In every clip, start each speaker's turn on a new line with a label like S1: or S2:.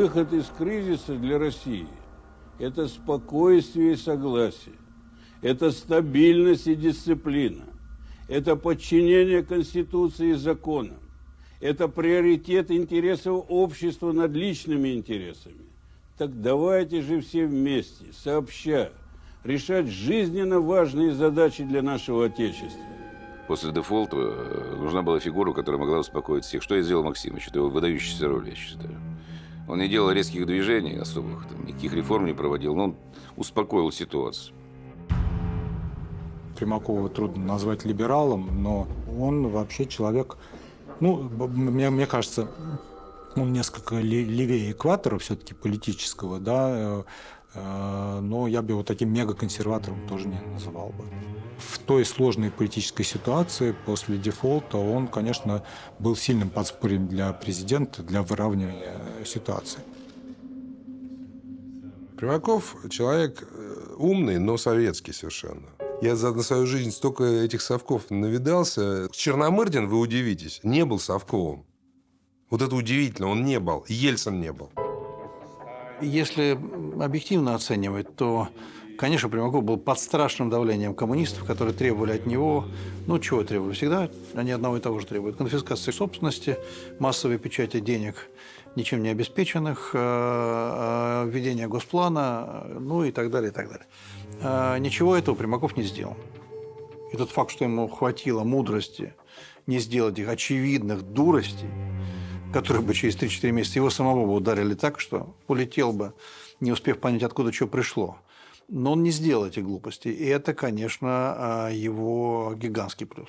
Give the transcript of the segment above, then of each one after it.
S1: выход из кризиса для России – это спокойствие и согласие, это стабильность и дисциплина, это подчинение Конституции и законам, это приоритет интересов общества над личными интересами. Так давайте же все вместе, сообща, решать жизненно важные задачи для нашего Отечества.
S2: После дефолта нужна была фигура, которая могла успокоить всех. Что и сделал Максимович. Это его выдающаяся роль, я считаю. Он не делал резких движений особых, никаких реформ не проводил, но он успокоил ситуацию.
S3: Примакова трудно назвать либералом, но он вообще человек, мне кажется, он несколько левее экватора все-таки политического, да, но я бы его таким мегаконсерватором тоже не называл бы. В той сложной политической ситуации после дефолта он, конечно, был сильным подспорьем для президента, для выравнивания ситуации.
S4: Примаков человек умный, но советский совершенно. Я за свою жизнь столько этих совков навидался. Черномырдин, вы удивитесь, не был совковым. Вот это удивительно, он не был. Ельцин не был.
S5: Если объективно оценивать, то, конечно, Примаков был под страшным давлением коммунистов, которые требовали от него, чего требовали? Всегда они одного и того же требуют. Конфискации собственности, массовой печати денег, ничем не обеспеченных, введение госплана, и так далее, и так далее. Ничего этого Примаков не сделал. И тот факт, что ему хватило мудрости не сделать их очевидных дуростей, которые бы через 3-4 месяца его самого бы ударили так, что улетел бы, не успев понять, откуда что пришло. Но он не сделал эти глупости. И это, конечно, его гигантский плюс.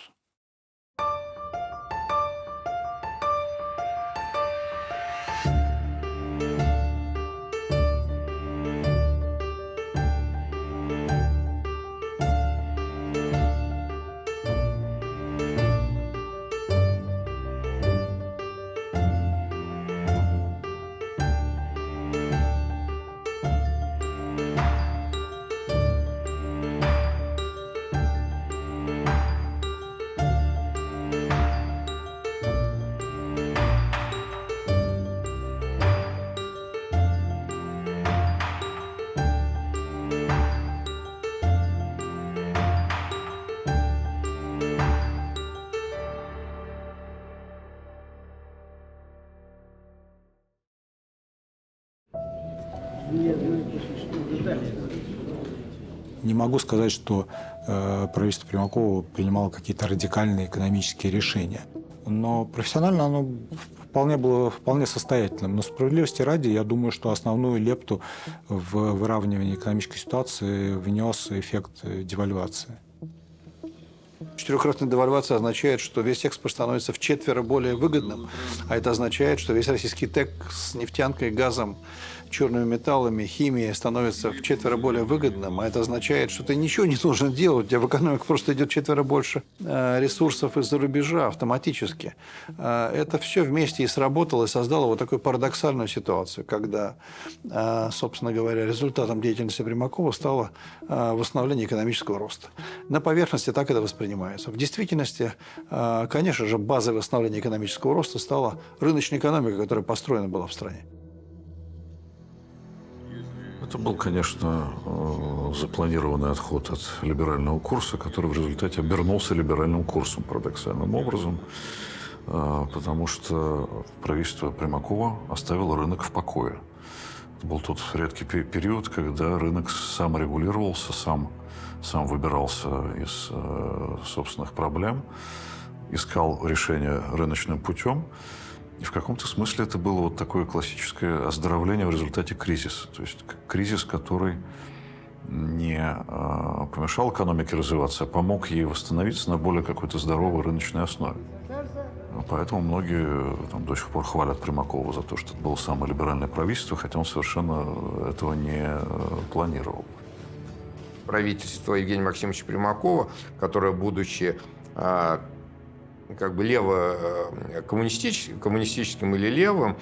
S3: Не могу сказать, что правительство Примакова принимало какие-то радикальные экономические решения. Но профессионально оно было вполне состоятельным. Но справедливости ради, я думаю, что основную лепту в выравнивании экономической ситуации внес эффект девальвации.
S5: Четырехкратная девальвация означает, что весь экспорт становится вчетверо более выгодным, а это означает, что весь российский ТЭК с нефтянкой, газом, черными металлами, химией становится вчетверо более выгодным, а это означает, что ты ничего не должен делать, у тебя в экономику просто идет четверо больше ресурсов из-за рубежа автоматически. Это все вместе и сработало, и создало вот такую парадоксальную ситуацию, когда, собственно говоря, результатом деятельности Примакова стало восстановление экономического роста. На поверхности так это воспринимается. В действительности, конечно же, базой восстановления экономического роста стала рыночная экономика, которая построена была в стране.
S6: Это был, конечно, запланированный отход от либерального курса, который в результате обернулся либеральным курсом парадоксальным образом, потому что правительство Примакова оставило рынок в покое. Это был тот редкий период, когда рынок сам регулировался, сам выбирался из собственных проблем, искал решение рыночным путем. И в каком-то смысле это было вот такое классическое оздоровление в результате кризиса. То есть кризис, который не помешал экономике развиваться, а помог ей восстановиться на более какой-то здоровой рыночной основе. Поэтому многие до сих пор хвалят Примакова за то, что это было самое либеральное правительство, хотя он совершенно этого не планировал.
S7: Правительство Евгения Максимовича Примакова, которое, будучи коммунистическим или левым,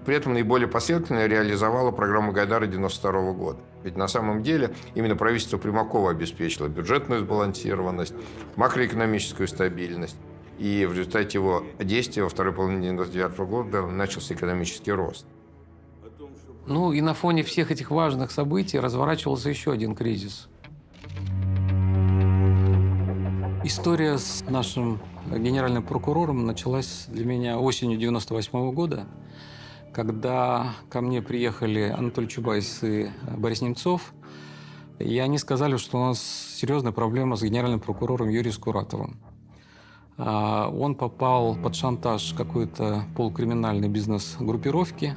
S7: при этом наиболее последовательно реализовала программу Гайдара 1992 года. Ведь на самом деле именно правительство Примакова обеспечило бюджетную сбалансированность, макроэкономическую стабильность. И в результате его действия во второй половине 1999 года начался экономический рост.
S8: Ну и на фоне всех этих важных событий разворачивался еще один кризис. История с нашим генеральным прокурором началась для меня осенью 1998 года, когда ко мне приехали Анатолий Чубайс и Борис Немцов, и они сказали, что у нас серьезная проблема с генеральным прокурором Юрием Скуратовым. Он попал под шантаж какой-то полукриминальной бизнес-группировки.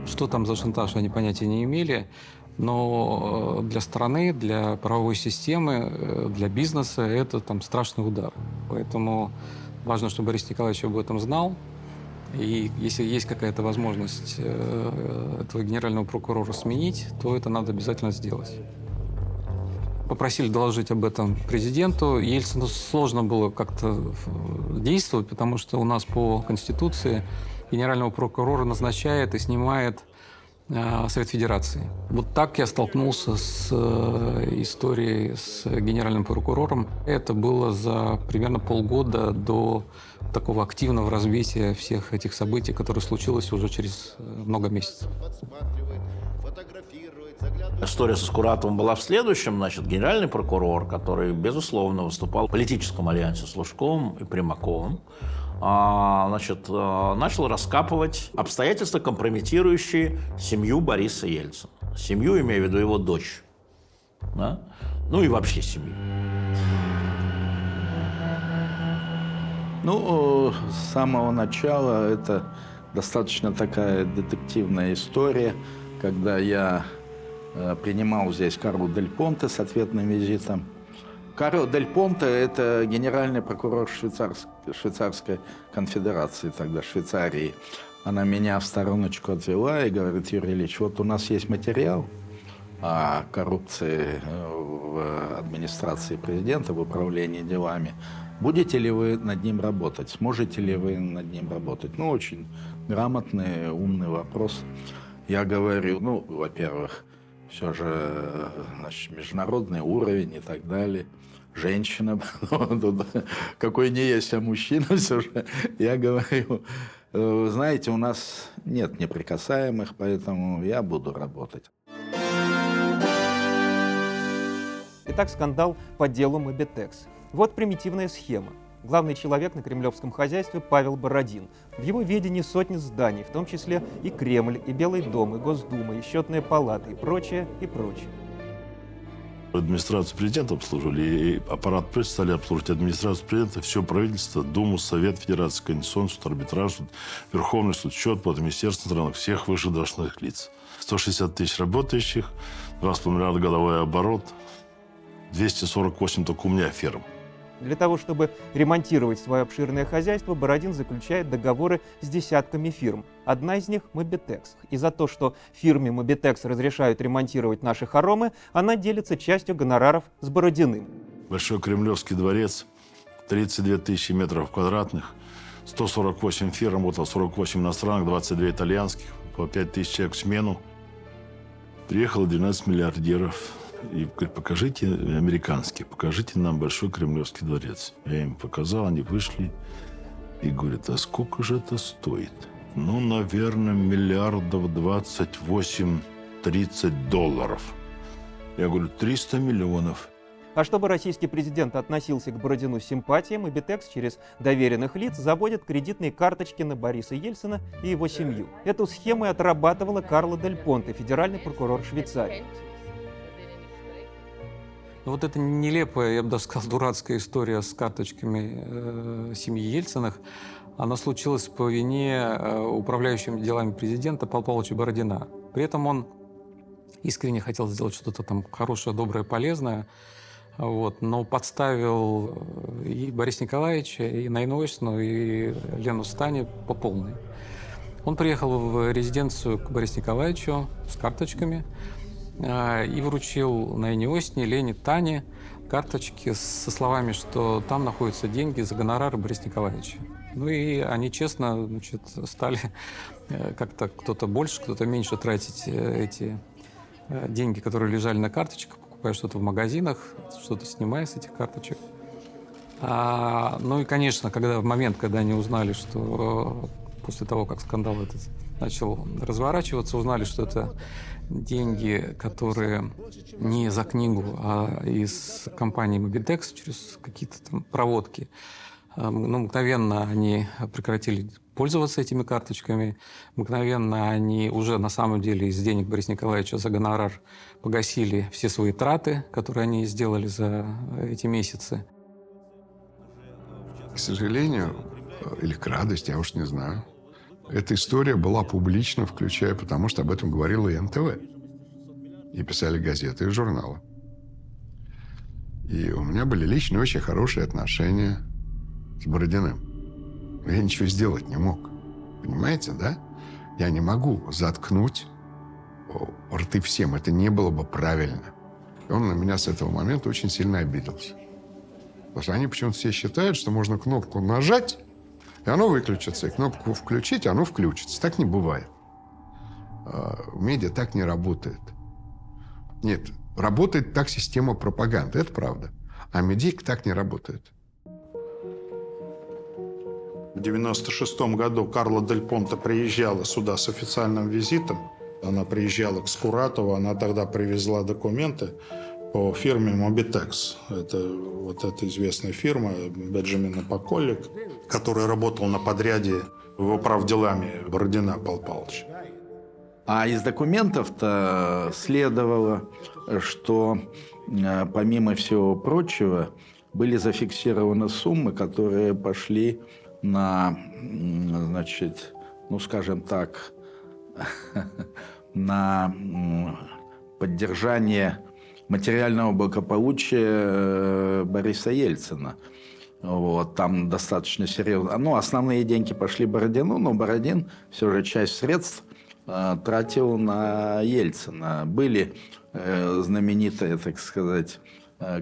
S8: Что там за шантаж, они понятия не имели. Но для страны, для правовой системы, для бизнеса это там страшный удар. Поэтому важно, чтобы Борис Николаевич об этом знал. И если есть какая-то возможность этого генерального прокурора сменить, то это надо обязательно сделать. Попросили доложить об этом президенту. Ельцину сложно было как-то действовать, потому что у нас по Конституции генерального прокурора назначает и снимает Совет Федерации. Вот так я столкнулся с историей с генеральным прокурором. Это было за примерно полгода до такого активного развития всех этих событий, которые случилось уже через много месяцев.
S9: История со Скуратовым была в следующем. Значит, генеральный прокурор, который, безусловно, выступал в политическом альянсе с Лужковым и Примаковым, начал раскапывать обстоятельства, компрометирующие семью Бориса Ельцина. Семью, имея в виду его дочь. Да? Ну и вообще семью.
S10: Ну, с самого начала это достаточно такая детективная история, когда я принимал здесь Карло Дель Понте с ответным визитом. Карло Дель Понте – это генеральный прокурор Швейцарской конфедерации, тогда Швейцарии. Она меня в стороночку отвела и говорит: Юрий Ильич, вот у нас есть материал о коррупции в администрации президента, в управлении делами. Будете ли вы над ним работать? Сможете ли вы над ним работать? Ну, очень грамотный, умный вопрос. Я говорю, ну, во-первых, все же, значит, международный уровень и так далее. Женщина, какой не есть, а мужчина все же. Я говорю, знаете, у нас нет неприкасаемых, поэтому я буду работать.
S11: Итак, скандал по делу Мобитекс. Вот примитивная схема. Главный человек на кремлевском хозяйстве Павел Бородин. В его ведении сотни зданий, в том числе и Кремль, и Белый дом, и Госдума, и Счетная палата, и прочее, и прочее.
S12: Администрацию президента обслуживали, и аппарат прессы стали обслуживать администрацию президента, все правительство, Думу, Совет Федерации, Конституционный суд, арбитраж, суд, Верховный суд, счет, под Министерство страны, всех вышестоящих лиц. 160 тысяч работающих, 2,5 миллиарда годовой оборот, 248 только у меня фирм.
S11: Для того, чтобы ремонтировать свое обширное хозяйство, Бородин заключает договоры с десятками фирм. Одна из них – Мобитекс. И за то, что фирме Мобитекс разрешают ремонтировать наши хоромы, она делится частью гонораров с Бородиным.
S12: Большой Кремлевский дворец, 32 тысячи метров квадратных, 148 фирм, работало 48 иностранных, 22 итальянских, по 5 тысяч человек в смену. Приехало 12 миллиардеров. И говорит, покажите американский, покажите нам Большой Кремлевский дворец. Я им показал, они вышли и говорят, а сколько же это стоит? Ну, наверное, миллиардов 28-30 долларов. Я говорю, 300 миллионов.
S11: А чтобы российский президент относился к Бородину с симпатией, Мобитекс через доверенных лиц заводит кредитные карточки на Бориса Ельцина и его семью. Эту схему и отрабатывала Карло Дель Понте, федеральный прокурор Швейцарии.
S8: Вот эта нелепая, я бы даже сказал, дурацкая история с карточками семьи Ельциных, она случилась по вине управляющим делами президента Павла Павловича Бородина. При этом он искренне хотел сделать что-то там хорошее, доброе, полезное, но подставил и Бориса Николаевича, и Наину Исину, и Лену Стани по полной. Он приехал в резиденцию к Борису Николаевичу с карточками, и вручил Наине Осине, Лене, Тане карточки со словами, что там находятся деньги за гонорары Бориса Николаевича. Ну и они честно, стали как-то кто-то больше, кто-то меньше тратить эти деньги, которые лежали на карточках, покупая что-то в магазинах, что-то снимая с этих карточек. Ну и, конечно, в момент, когда они узнали, что после того, как скандал этот начал разворачиваться, узнали, что это деньги, которые не за книгу, а из компании Mobitex через какие-то там проводки. Ну, мгновенно они прекратили пользоваться этими карточками. Мгновенно они уже на самом деле из денег Бориса Николаевича за гонорар погасили все свои траты, которые они сделали за эти месяцы.
S13: К сожалению, или к радости, я уж не знаю, эта история была публична, включая, потому что об этом говорила и НТВ. И писали газеты и журналы. И у меня были лично очень хорошие отношения с Бородиным. Но я ничего сделать не мог. Понимаете, да? Я не могу заткнуть рты всем. Это не было бы правильно. И он на меня с этого момента очень сильно обиделся. Потому что они почему-то все считают, что можно кнопку нажать, и оно выключится. И кнопку включить, оно включится. Так не бывает. В медиа так не работает. Нет, работает так система пропаганды. Это правда. А медийка так не работает.
S14: В 1996 году Карла Дель Понте приезжала сюда с официальным визитом. Она приезжала к Скуратову, она тогда привезла документы по фирме Mobitex. Это вот эта известная фирма Бенджамина Поколик, который работал на подряде в управделами Бородина Павла Павловича.
S10: А из документов-то следовало, что помимо всего прочего были зафиксированы суммы, которые пошли на, значит, ну, скажем так, на поддержание материального благополучия Бориса Ельцина. Вот, там достаточно серьезно. Ну, основные деньги пошли Бородину, но Бородин все же часть средств тратил на Ельцина. Были знаменитые, так сказать,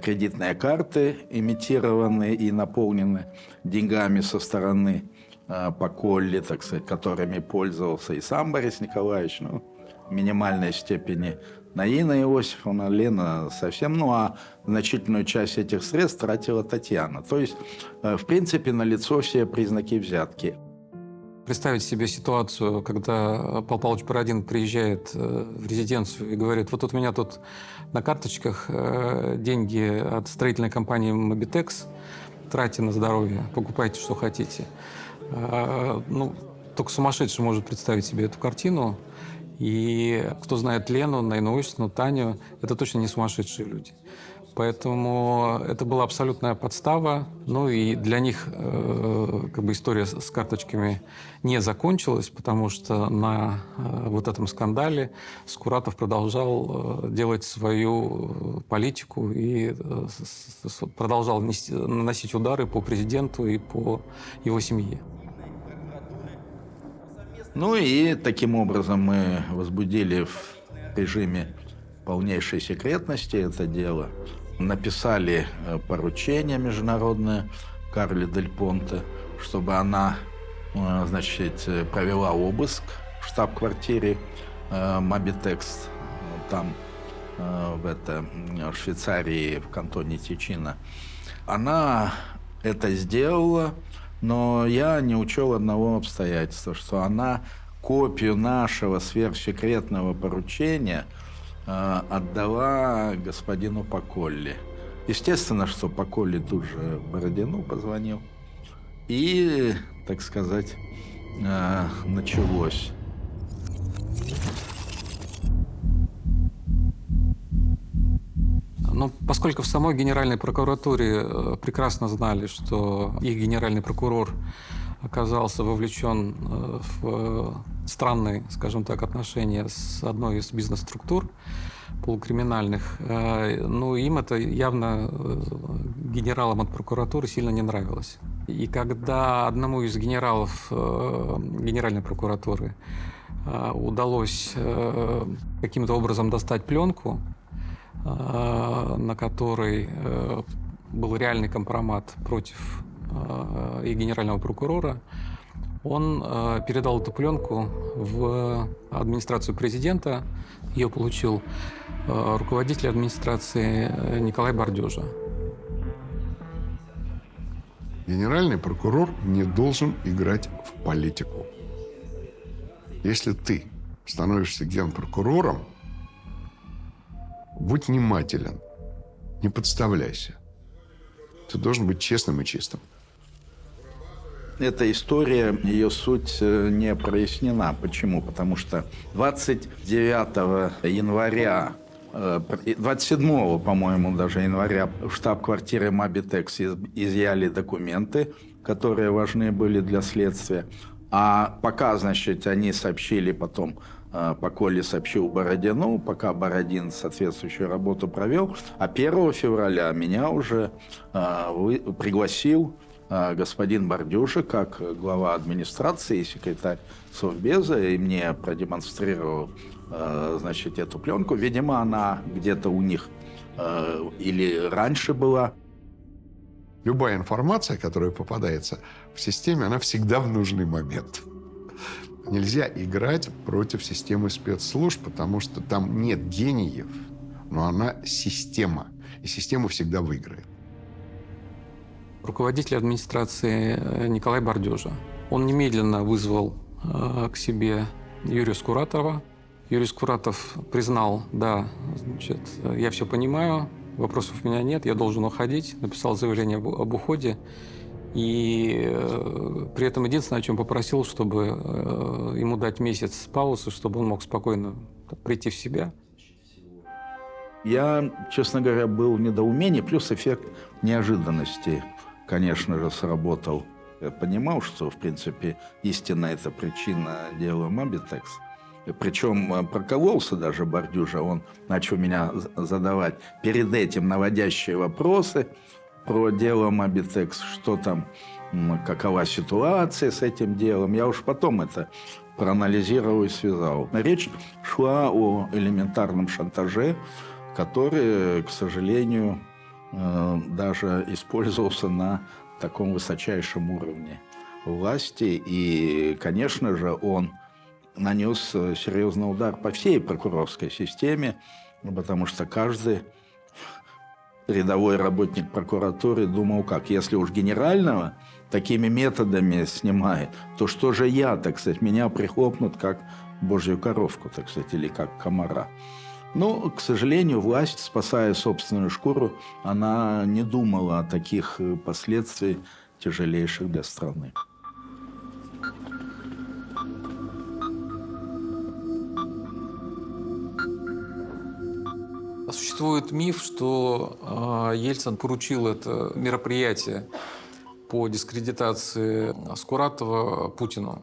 S10: кредитные карты, имитированные и наполнены деньгами со стороны Поколли, так сказать, которыми пользовался и сам Борис Николаевич, ну, в минимальной степени Наина Иосифовна, Лена совсем, ну, а значительную часть этих средств тратила Татьяна. То есть, в принципе, налицо все признаки взятки.
S8: Представить себе ситуацию, когда Павел Павлович Бородин приезжает в резиденцию и говорит: вот у меня тут на карточках деньги от строительной компании Mobitex, тратьте на здоровье, покупайте, что хотите. Ну, только сумасшедший может представить себе эту картину. И кто знает Лену, Наину Иосифовну, Таню, это точно не сумасшедшие люди. Поэтому это была абсолютная подстава. Ну и для них как бы история с карточками не закончилась, потому что на вот этом скандале Скуратов продолжал делать свою политику и продолжал наносить удары по президенту и по его семье.
S10: Ну и таким образом мы возбудили в режиме полнейшей секретности это дело. Написали поручение международное Карле Дель Понте, чтобы она, значит, провела обыск в штаб-квартире Mobitex, там, в Швейцарии, в кантоне Тичино. Она это сделала, но я не учел одного обстоятельства, что она копию нашего сверхсекретного поручения отдала господину Поколли. Естественно, что Поколли тут же Бородину позвонил. И, так сказать, началось.
S8: Но поскольку в самой Генеральной прокуратуре прекрасно знали, что их генеральный прокурор оказался вовлечен в странные, скажем так, отношения с одной из бизнес-структур полукриминальных, ну, им это явно, генералам от прокуратуры, сильно не нравилось. И когда одному из генералов Генеральной прокуратуры удалось каким-то образом достать пленку, на которой был реальный компромат против и генерального прокурора, он передал эту пленку в администрацию президента. Ее получил руководитель администрации Николай Бардежа.
S13: Генеральный прокурор не должен играть в политику. Если ты становишься генпрокурором, будь внимателен, не подставляйся. Ты должен быть честным и чистым.
S10: Эта история, ее суть не прояснена. Почему? Потому что 29 января, 27, по-моему, даже января в штаб-квартире Мобитекс изъяли документы, которые важны были для следствия. А пока, значит, они сообщили потом, Поколли сообщил Бородину, пока Бородин соответствующую работу провел, а 1 февраля меня уже пригласил господин Бардюжа как глава администрации и секретарь Совбеза, и мне продемонстрировал, значит, эту пленку. Видимо, она где-то у них или раньше была.
S13: Любая информация, которая попадается в системе, она всегда в нужный момент. Нельзя играть против системы спецслужб, потому что там нет гениев, но она система, и система всегда выиграет.
S8: Руководитель администрации Николай Бардюжа. Он немедленно вызвал к себе Юрия Скуратова. Юрий Скуратов признал: да, значит, я все понимаю, вопросов у меня нет, я должен уходить. Написал заявление об уходе. И при этом единственное, о чем попросил, чтобы ему дать месяц паузы, чтобы он мог спокойно прийти в себя.
S10: Я, честно говоря, был в недоумении, плюс эффект неожиданности, конечно же, сработал. Я понимал, что, в принципе, истинно это причина дела Мобитекс. Причем прокололся даже Бардюжа, он начал меня задавать перед этим наводящие вопросы про дело Мобитекс, что там, какова ситуация с этим делом. Я уж потом это проанализировал и связал. Речь шла о элементарном шантаже, который, к сожалению, даже использовался на таком высочайшем уровне власти. И, конечно же, он нанес серьезный удар по всей прокурорской системе, потому что каждый рядовой работник прокуратуры думал, как, если уж генерального такими методами снимает, то что же я, так сказать, меня прихлопнут как божью коровку, так сказать, или как комара. Но, к сожалению, власть, спасая собственную шкуру, она не думала о таких последствиях тяжелейших для страны.
S8: Существует миф, что Ельцин поручил это мероприятие по дискредитации Скуратова Путину.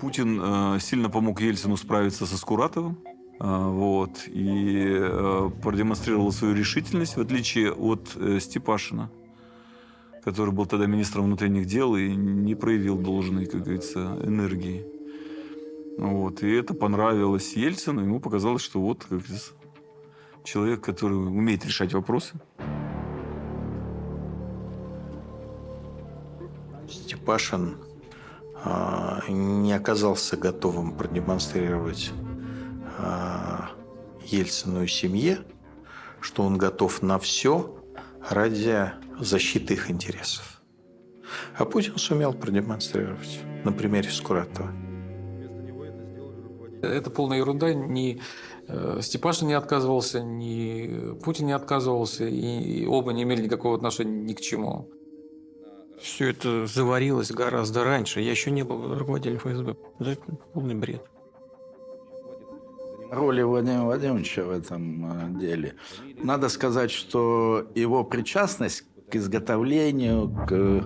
S15: Путин сильно помог Ельцину справиться со Скуратовым, вот, и продемонстрировал свою решительность, в отличие от Степашина, который был тогда министром внутренних дел и не проявил должной, как говорится, энергии. Вот, и это понравилось Ельцину, ему показалось, что вот как человек, который умеет решать вопросы.
S9: Степашин не оказался готовым продемонстрировать Ельцину и семье, что он готов на все ради защиты их интересов. А Путин сумел продемонстрировать на примере Скуратова.
S8: Это полная ерунда. Ни Степашин не отказывался, ни Путин не отказывался, и оба не имели никакого отношения ни к чему.
S11: Все это заварилось гораздо раньше. Я еще не был руководителем ФСБ. Это полный бред.
S10: Роли Владимира Владимировича в этом деле. Надо сказать, что его причастность к изготовлению, к,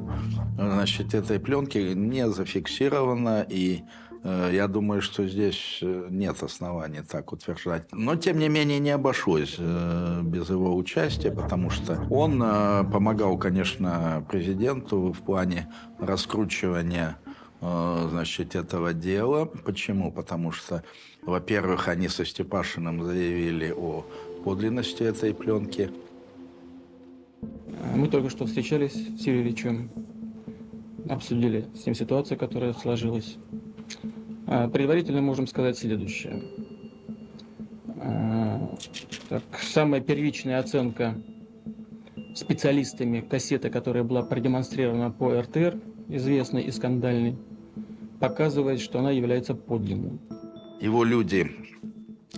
S10: значит, этой пленки не зафиксирована, и я думаю, что здесь нет оснований так утверждать. Но, тем не менее, не обошлось без его участия, потому что он помогал, конечно, президенту в плане раскручивания, значит, этого дела. Почему? Потому что, во-первых, они со Степашиным заявили о подлинности этой пленки.
S16: Мы только что встречались с Юрием Ильичем, обсудили с ним ситуацию, которая сложилась. Предварительно можем сказать следующее. Так, самая первичная оценка специалистами кассеты, которая была продемонстрирована по РТР, известной и скандальной, показывает, что она является подлинной.
S10: Его люди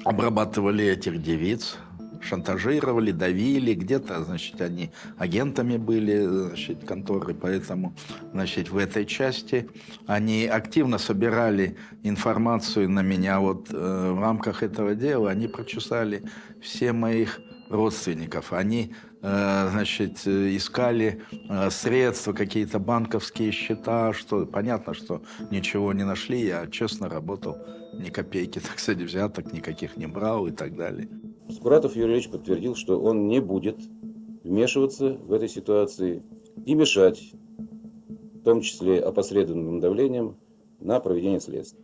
S10: обрабатывали этих девиц, шантажировали, давили, где-то, значит, они агентами были, значит, конторы, поэтому, значит, в этой части они активно собирали информацию на меня. Вот в рамках этого дела они прочесали все моих родственников. Они, значит, искали средства, какие-то банковские счета, что понятно, что ничего не нашли. Я честно работал, ни копейки, так сказать, взяток никаких не брал и так далее.
S2: Скуратов Юрий Ильич подтвердил, что он не будет вмешиваться в этой ситуации и мешать, в том числе опосредованным давлением, на проведение следствия.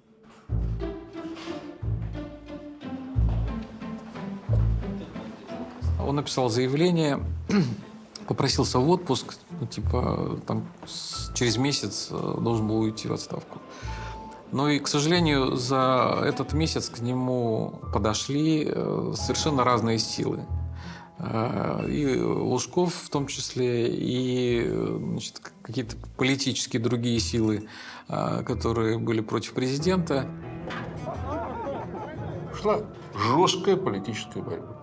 S8: Он написал заявление, попросился в отпуск, через месяц должен был уйти в отставку. Но и, к сожалению, за этот месяц к нему подошли совершенно разные силы. И Лужков в том числе, и, значит, какие-то политические другие силы, которые были против президента.
S17: Шла жесткая политическая борьба.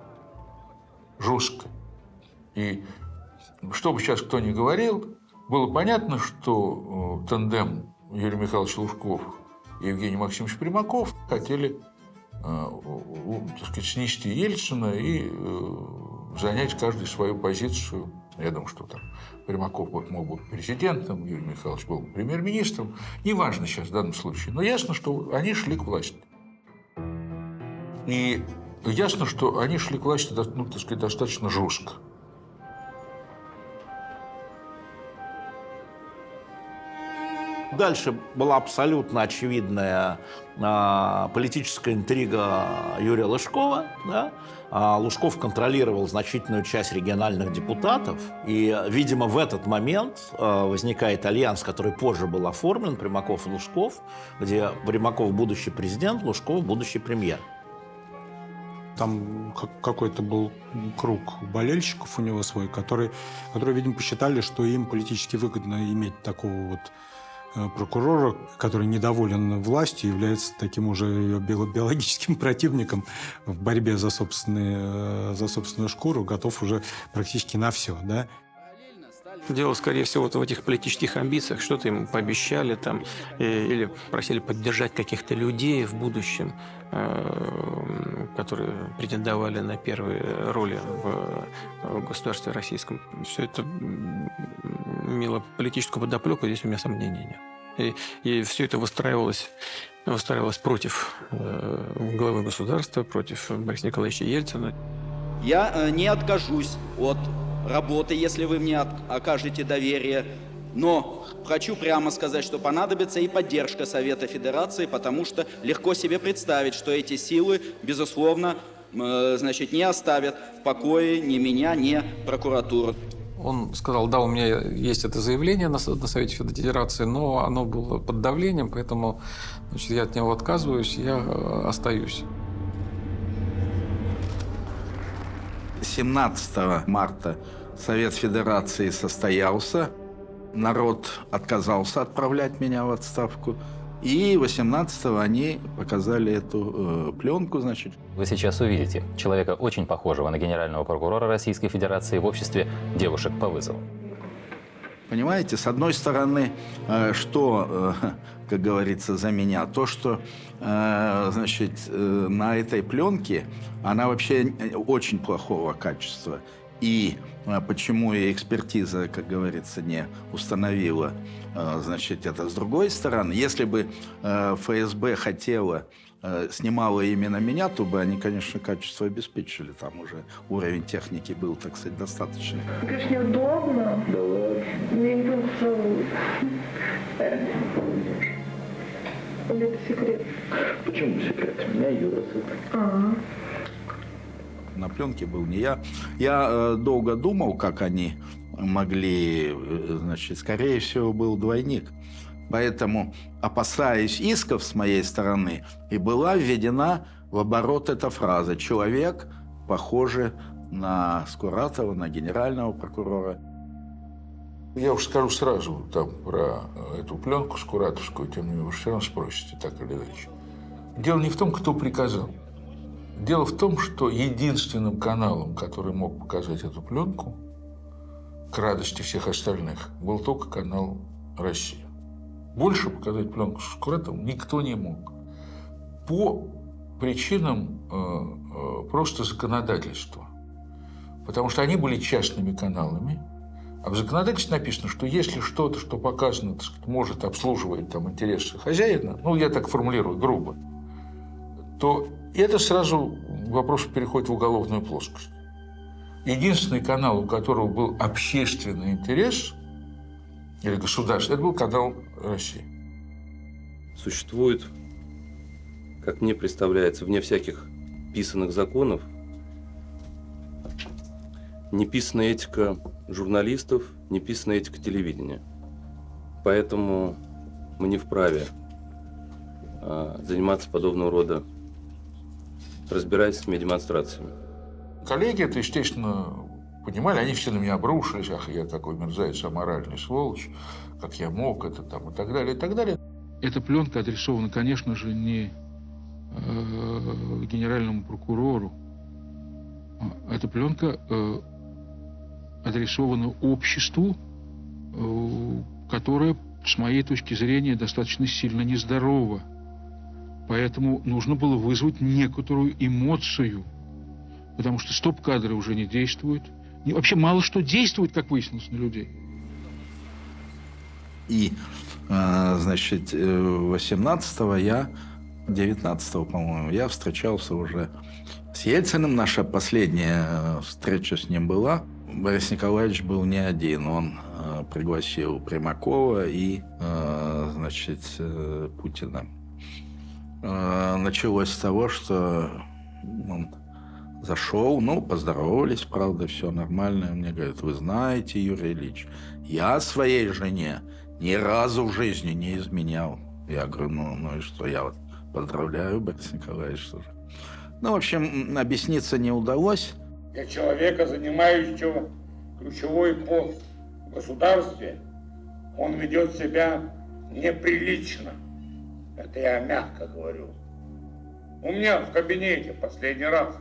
S17: Жесткая. И что бы сейчас кто ни говорил, было понятно, что тандем Юрий Михайлович Лужков и Евгений Максимович Примаков хотели, так сказать, снести Ельцина и занять каждый свою позицию. Я думаю, что там Примаков мог быть президентом, Юрий Михайлович был премьер-министром. Неважно сейчас в данном случае. Но ясно, что они шли к власти. И ясно, что они шли к власти, так сказать, достаточно жестко.
S10: Дальше была абсолютно очевидная политическая интрига Юрия Лужкова. Да? Лужков контролировал значительную часть региональных депутатов. И, видимо, в этот момент возникает альянс, который позже был оформлен, Примаков и Лужков, где Примаков будущий президент, Лужков будущий премьер.
S3: Там какой-то был круг болельщиков у него свой, которые, видимо, посчитали, что им политически выгодно иметь такого вот прокурора, который недоволен властью, является таким уже ее биологическим противником в борьбе за собственную шкуру, готов уже практически на все, да?
S18: Дело, скорее всего, в этих политических амбициях. Что-то им пообещали там, или просили поддержать каких-то людей в будущем, которые претендовали на первые роли в государстве российском. Все это имело политическую подоплеку, здесь у меня сомнений нет. И все это выстраивалось против главы государства, против Бориса Николаевича Ельцина.
S19: Я не откажусь от работы, если вы мне окажете доверие. Но хочу прямо сказать, что понадобится и поддержка Совета Федерации, потому что легко себе представить, что эти силы, безусловно, не оставят в покое ни меня, ни прокуратуру.
S8: Он сказал, да, у меня есть это заявление на Совете Федерации, но оно было под давлением, поэтому я от него отказываюсь, я остаюсь.
S10: 17 марта Совет Федерации состоялся. Народ отказался отправлять меня в отставку. И 18-го они показали эту пленку, значит.
S20: Вы сейчас увидите человека, очень похожего на генерального прокурора Российской Федерации в обществе девушек по вызову.
S10: Понимаете, с одной стороны, что, как говорится, за меня, то, что, на этой пленке она вообще очень плохого качества. И почему и экспертиза, как говорится, не установила, это. С другой стороны, если бы ФСБ снимала именно меня, то бы они, конечно, качество обеспечили. Там уже уровень техники был, так сказать, достаточный.
S21: Конечно, неудобно. Да ладно. Меня никто не целует. Или это секрет?
S10: Почему секрет? Меня Юра сын. На пленке был не я. Я долго думал, как они могли, скорее всего, был двойник. Поэтому, опасаясь исков с моей стороны, и была введена в оборот эта фраза «человек, похожий на Скуратова, на генерального прокурора».
S17: Я уж скажу сразу там про эту пленку скуратовскую, тем не менее, вы все равно спросите, так или иначе. Дело не в том, кто приказал. Дело в том, что единственным каналом, который мог показать эту пленку, к радости всех остальных, был только канал «Россия». Больше показать пленку с Скуратовым никто не мог. По причинам просто законодательства. Потому что они были частными каналами. А в законодательстве написано, что если что-то, что показано, так сказать, может обслуживать там интересы хозяина, ну, я так формулирую грубо, то это сразу вопрос переходит в уголовную плоскость. Единственный канал, у которого был общественный интерес или государственный, это был канал «Россия».
S1: Существует, как мне представляется, вне всяких писанных законов, неписанная этика журналистов, неписанная этика телевидения. Поэтому мы не вправе заниматься подобного рода разбирательствами и демонстрациями.
S17: Коллеги это, естественно, понимали, они все на меня обрушились, ах, я такой мерзавец, аморальный сволочь, как я мог, это там и так далее, и так далее.
S22: Эта пленка адресована, конечно же, не генеральному прокурору. Эта пленка адресована обществу, которое, с моей точки зрения, достаточно сильно нездорово. Поэтому нужно было вызвать некоторую эмоцию, потому что стоп-кадры уже не действуют. И вообще мало что действует, как выяснилось, на людей.
S10: И, значит, 18-го 19-го, по-моему, я встречался уже с Ельциным. Наша последняя встреча с ним была. Борис Николаевич был не один. Он пригласил Примакова и, значит, Путина. Началось с того, что он зашел, ну, поздоровались, правда, все нормально. Мне говорят: вы знаете, Юрий Ильич, я своей жене ни разу в жизни не изменял. Я говорю: ну и что, я вот поздравляю, Борис Николаевич. Ну, в общем, объясниться не удалось.
S23: Для человека, занимающего ключевой пост в государстве, он ведет себя неприлично. Это я мягко говорю. У меня в кабинете последний раз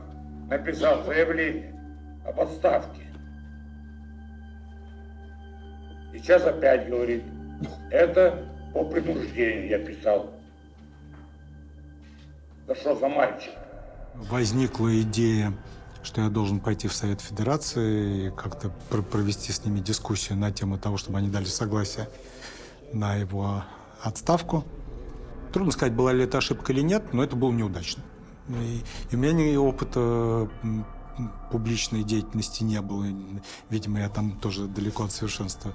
S23: написал заявление об отставке. Сейчас опять говорит, это по принуждению я писал. Да что за мальчик?
S3: Возникла идея, что я должен пойти в Совет Федерации и как-то провести с ними дискуссию на тему того, чтобы они дали согласие на его отставку. Трудно сказать, была ли это ошибка или нет, но это было неудачно. И у меня ни опыта публичной деятельности не было. Видимо, я там тоже далеко от совершенства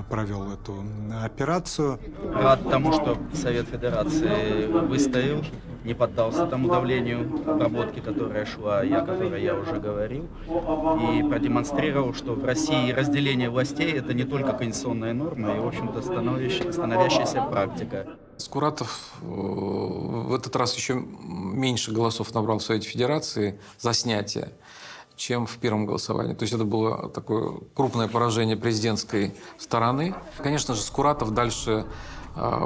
S3: провел эту операцию.
S24: Рад тому, что Совет Федерации выстоял, не поддался тому давлению обработки, которая шла, о которой я уже говорил, и продемонстрировал, что в России разделение властей – это не только конституционная норма, и, в общем-то, становящаяся практика.
S8: Скуратов в этот раз еще меньше голосов набрал в Совете Федерации за снятие, чем в первом голосовании. То есть это было такое крупное поражение президентской стороны. Конечно же, Скуратов дальше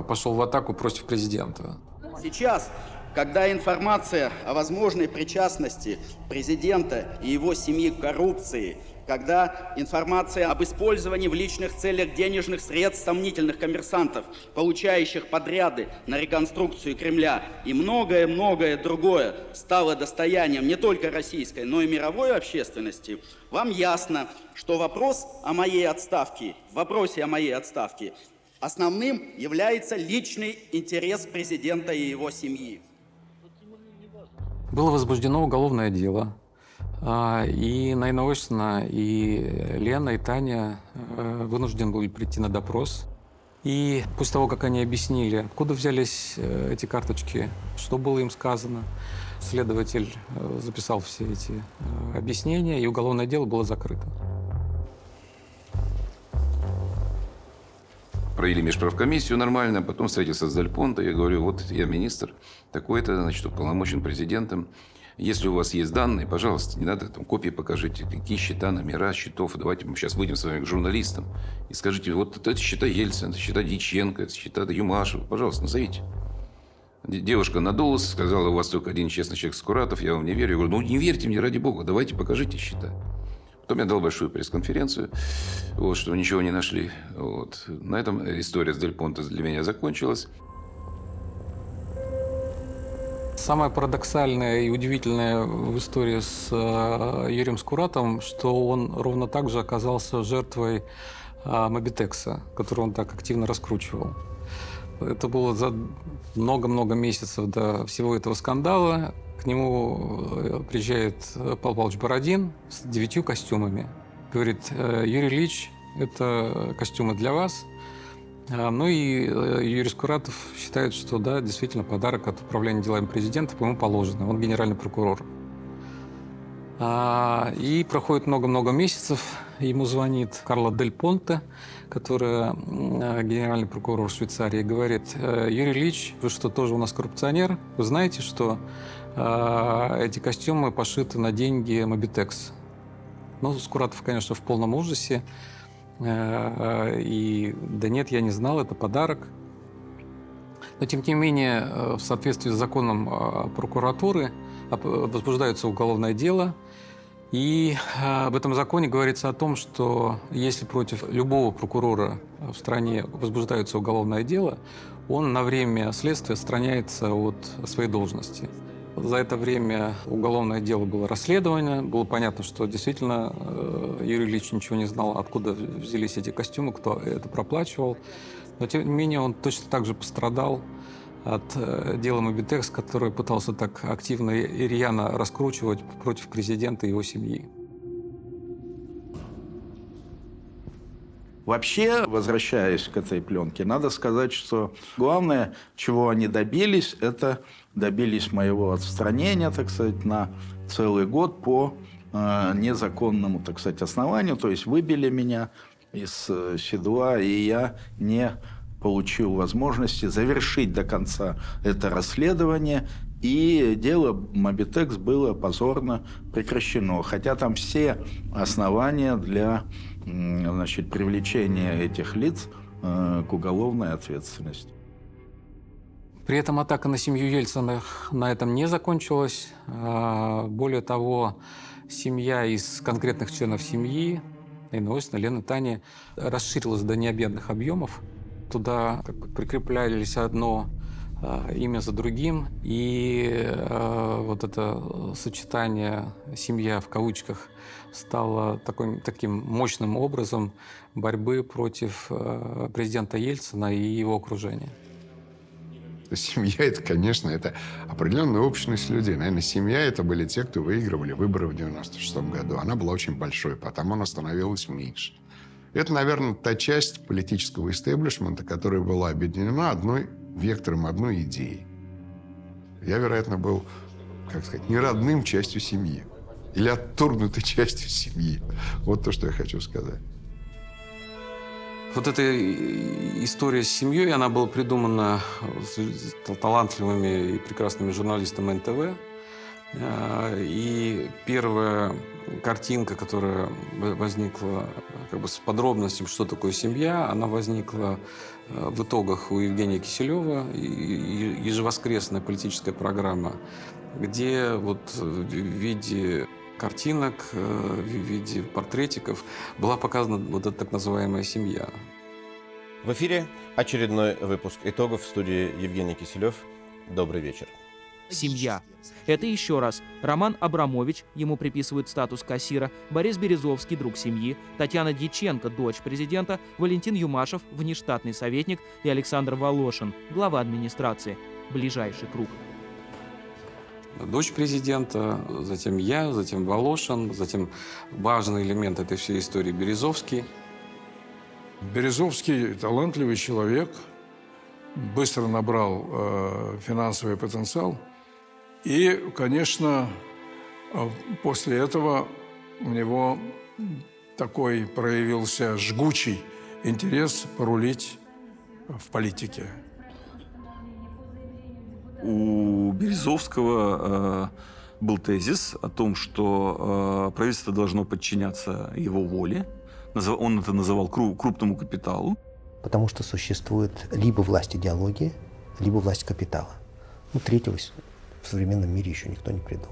S8: пошел в атаку против президента.
S19: Сейчас, когда информация о возможной причастности президента и его семьи к коррупции, когда информация об использовании в личных целях денежных средств сомнительных коммерсантов, получающих подряды на реконструкцию Кремля, и многое-многое другое стало достоянием не только российской, но и мировой общественности, вам ясно, что в вопросе о моей отставке основным является личный интерес президента и его семьи.
S8: Было возбуждено уголовное дело. И Наина Ойшина, и Лена, и Таня вынуждены были прийти на допрос. И после того, как они объяснили, откуда взялись эти карточки, что было им сказано, следователь записал все эти объяснения, и уголовное дело было закрыто.
S2: Провели межправкомиссию нормально, потом встретился с Дель Понте. Я говорю: вот я министр такой-то, значит, уполномочен президентом. Если у вас есть данные, пожалуйста, не надо там копии покажите, какие счета, номера счетов. Давайте мы сейчас выйдем с вами к журналистам и скажите, вот это счета Ельцина, это счета Дьяченко, это счета Юмашева. Пожалуйста, назовите. Девушка надулась, сказала, у вас только один честный человек Скуратов, я вам не верю. Я говорю, ну не верьте мне, ради бога, давайте покажите счета. Потом я дал большую пресс-конференцию, вот, что ничего не нашли. Вот. На этом история с Дель Понте для меня закончилась.
S8: Самое парадоксальное и удивительное в истории с Юрием Скуратовым, что он ровно так же оказался жертвой Мобитекса, который он так активно раскручивал. Это было за много-много месяцев до всего этого скандала. К нему приезжает Павел Павлович Бородин с 9 костюмами. Говорит, Юрий Ильич, это костюмы для вас. Ну и Юрий Скуратов считает, что да, действительно, подарок от управления делами президента ему положено. Он генеральный прокурор. И проходит много-много месяцев. Ему звонит Карла Дель Понте, которая генеральный прокурор Швейцарии, и говорит, Юрий Ильич, вы что, тоже у нас коррупционер? Вы знаете, что эти костюмы пошиты на деньги Мобитекс? Ну, Скуратов, конечно, в полном ужасе. И да нет, я не знал, это подарок. Но, тем не менее, в соответствии с законом прокуратуры возбуждается уголовное дело. И в этом законе говорится о том, что если против любого прокурора в стране возбуждается уголовное дело, он на время следствия отстраняется от своей должности. За это время уголовное дело было расследовано. Было понятно, что действительно Юрий Ильич ничего не знал, откуда взялись эти костюмы, кто это проплачивал. Но, тем не менее, он точно так же пострадал от дела Мобитекс, который пытался так активно и рьяно раскручивать против президента и его семьи.
S10: Вообще, возвращаясь к этой пленке, надо сказать, что главное, чего они добились, это добились моего отстранения, так сказать, на целый год по незаконному, так сказать, основанию. То есть выбили меня из седла, и я не получил возможности завершить до конца это расследование. И дело Мобитекс было позорно прекращено. Хотя там все основания для привлечения этих лиц к уголовной ответственности.
S8: При этом атака на семью Ельцина на этом не закончилась. Более того, семья из конкретных членов семьи, Инна Осина, Лена, Таня, расширилась до необъятных объемов. Туда прикреплялись одно имя за другим. И вот это сочетание «семья» в кавычках стало таким мощным образом борьбы против президента Ельцина и его окружения.
S13: Семья – это, конечно, это определенная общность людей. Наверное, семья – это были те, кто выигрывали выборы в 1996 году. Она была очень большой, потом она становилась меньше. Это, наверное, та часть политического истеблишмента, которая была объединена одной вектором, одной идеей. Я, вероятно, был, как сказать, неродным частью семьи. Или отторгнутой частью семьи. Вот то, что я хочу сказать.
S8: Вот эта история с семьей, она была придумана талантливыми и прекрасными журналистами НТВ. И первая картинка, которая возникла с подробностью, что такое семья, она возникла в итогах у Евгения Киселева, ежевоскресная политическая программа, где в виде картинок, в виде портретиков была показана вот эта так называемая семья.
S4: В эфире очередной выпуск итогов, в студии Евгений Киселев. Добрый вечер.
S5: Семья. Это еще раз. Роман Абрамович, ему приписывают статус кассира, Борис Березовский, друг семьи, Татьяна Дьяченко, дочь президента, Валентин Юмашев, внештатный советник, и Александр Волошин, глава администрации. Ближайший круг.
S8: Дочь президента, затем я, затем Волошин, затем важный элемент этой всей истории Березовский.
S6: Березовский талантливый человек, быстро набрал финансовый потенциал. И, конечно, после этого у него такой проявился жгучий интерес порулить в политике.
S15: У Березовского был тезис о том, что правительство должно подчиняться его воле. Он это называл крупному капиталу.
S7: Потому что существует либо власть идеологии, либо власть капитала. Третьего в современном мире еще никто не придумал.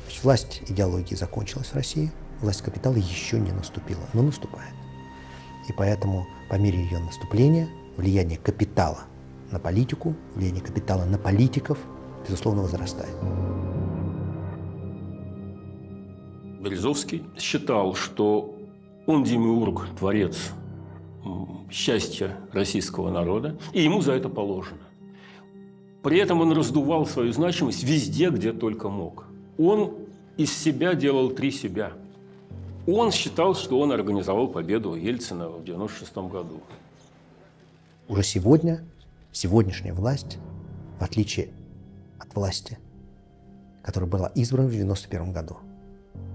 S7: Значит, власть идеологии закончилась в России, власть капитала еще не наступила, но наступает. И поэтому по мере ее наступления влияние капитала на политику, влияние капитала на политиков, безусловно, возрастает.
S9: Березовский считал, что он демиург, творец счастья российского народа, и ему за это положено. При этом он раздувал свою значимость везде, где только мог. Он из себя делал 3 себя. Он считал, что он организовал победу Ельцина в 1996 году.
S7: Уже сегодняшняя власть, в отличие от власти, которая была избрана в 1991 году,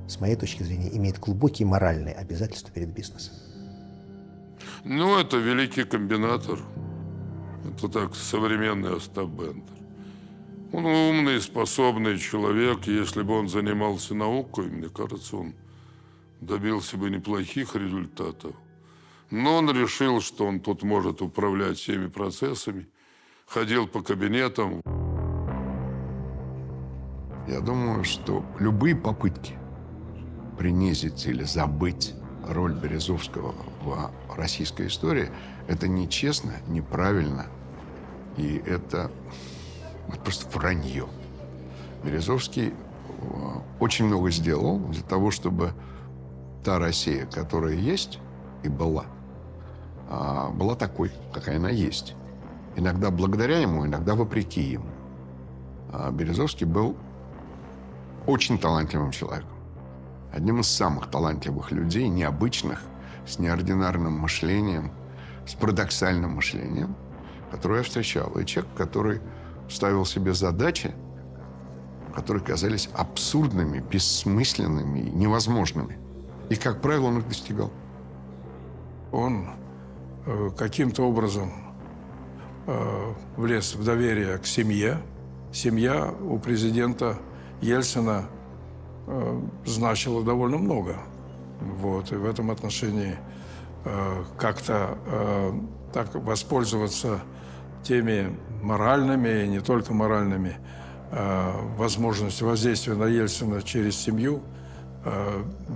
S7: с моей точки зрения, имеет глубокие моральные обязательства перед бизнесом.
S12: Ну, это великий комбинатор. Это так, современный Остап Бендер. Он умный, способный человек. Если бы он занимался наукой, мне кажется, он добился бы неплохих результатов. Но он решил, что он тут может управлять всеми процессами. Ходил по кабинетам.
S13: Я думаю, что любые попытки принизить или забыть роль Березовского в российской истории – это нечестно, неправильно. И это просто вранье. Березовский очень много сделал для того, чтобы та Россия, которая есть и была такой, какая она есть. Иногда благодаря ему, иногда вопреки ему. Березовский был очень талантливым человеком. Одним из самых талантливых людей, необычных, с неординарным мышлением, с парадоксальным мышлением, которого я встречал. И человек, который ставил себе задачи, которые казались абсурдными, бессмысленными, невозможными. И, как правило, он их достигал.
S6: Он каким-то образом влез в доверие к семье. Семья у президента Ельцина значила довольно много. Вот. И в этом отношении как-то так воспользоваться теми моральными и не только моральными возможностью воздействия на Ельцина через семью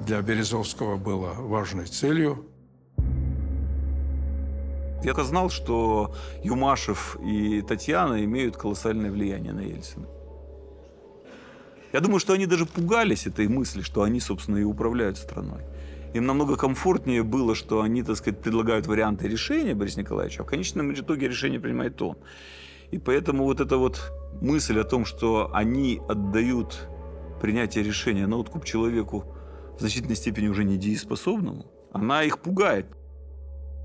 S6: для Березовского было важной целью.
S15: Я знал, что Юмашев и Татьяна имеют колоссальное влияние на Ельцина. Я думаю, что они даже пугались этой мысли, что они, собственно, и управляют страной. Им намного комфортнее было, что они, так сказать, предлагают варианты решения Борису Николаевичу, а в конечном итоге решение принимает он. И поэтому вот эта вот мысль о том, что они отдают принятие решения на откуп человеку в значительной степени уже недееспособному, она их пугает.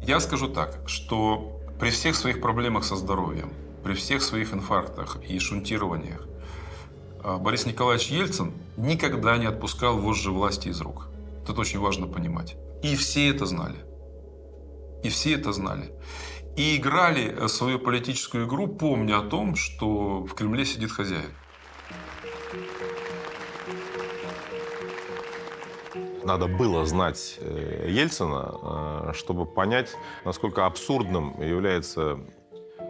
S14: Я скажу так, что при всех своих проблемах со здоровьем, при всех своих инфарктах и шунтированиях, Борис Николаевич Ельцин никогда не отпускал вожжи власти из рук. Это очень важно понимать. И все это знали. И все это знали. И играли свою политическую игру, помня о том, что в Кремле сидит хозяин.
S4: Надо было знать Ельцина, чтобы понять, насколько абсурдным является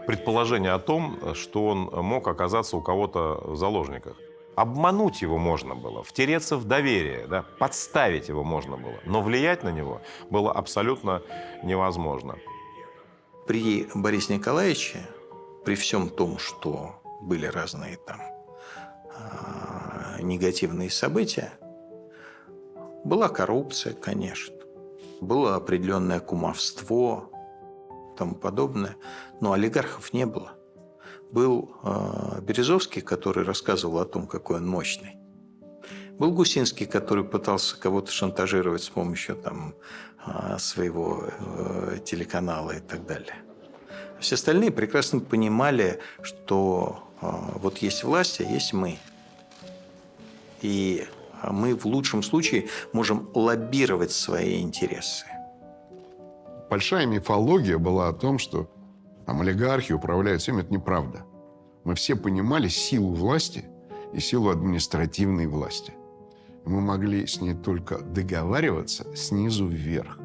S4: предположение о том, что он мог оказаться у кого-то в заложниках. Обмануть его можно было, втереться в доверие, да, подставить его можно было, но влиять на него было абсолютно невозможно.
S18: При Борисе Николаевиче, при всем том, что были разные там негативные события, была коррупция, конечно, было определенное кумовство и тому подобное, но олигархов не было. Был Березовский, который рассказывал о том, какой он мощный. Был Гусинский, который пытался кого-то шантажировать с помощью там, своего телеканала и так далее. Все остальные прекрасно понимали, что вот есть власть, а есть мы. И мы в лучшем случае можем лоббировать свои интересы.
S13: Большая мифология была о том, что там олигархи управляют всем. Это неправда. Мы все понимали силу власти и силу административной власти. Мы могли с ней только договариваться снизу вверх.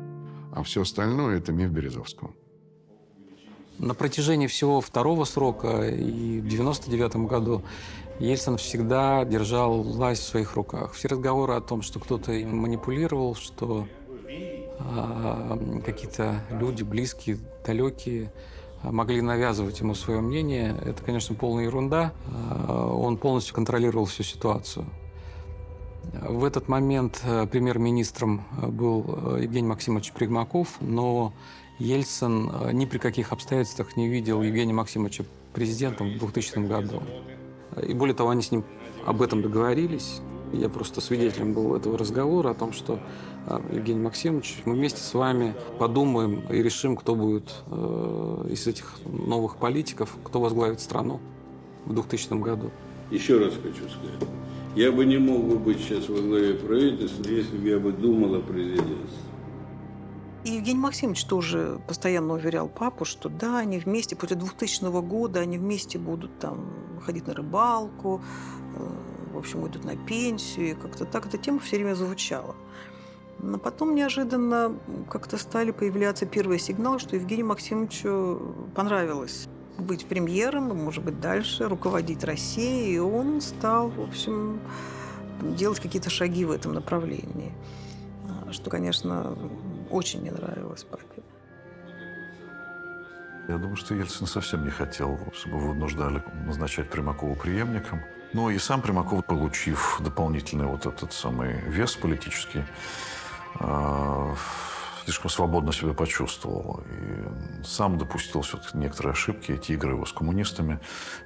S13: А все остальное – это миф Березовского.
S8: На протяжении всего второго срока и в 1999 году Ельцин всегда держал власть в своих руках. Все разговоры о том, что кто-то им манипулировал, что какие-то люди, близкие, далекие, могли навязывать ему свое мнение, это, конечно, полная ерунда. Он полностью контролировал всю ситуацию. В этот момент премьер-министром был Евгений Максимович Примаков, но Ельцин ни при каких обстоятельствах не видел Евгения Максимовича президентом в 2000 году. И более того, они с ним об этом договорились. Я просто свидетелем был этого разговора о том, что Евгений Максимович, мы вместе с вами подумаем и решим, кто будет из этих новых политиков, кто возглавит страну в 2000 году.
S11: Еще раз хочу сказать, я бы не мог бы быть сейчас во главе правительства, если бы я бы думал о президентстве.
S16: И Евгений Максимович тоже постоянно уверял папу, что да, они вместе, после 2000 года они вместе будут там ходить на рыбалку, в общем, уйдут на пенсию. И как-то так эта тема все время звучала. Но потом неожиданно как-то стали появляться первые сигналы, что Евгению Максимовичу понравилось быть премьером, может быть, дальше руководить Россией. И он стал, в общем, делать какие-то шаги в этом направлении. Что, конечно, очень не нравилось папе.
S20: Я думаю, что Ельцин совсем не хотел, чтобы его вынуждали назначать Примакова преемником. Но и сам Примаков, получив дополнительный вот этот самый вес политический, слишком свободно себя почувствовал. И сам допустил все-таки некоторые ошибки. Эти игры его с коммунистами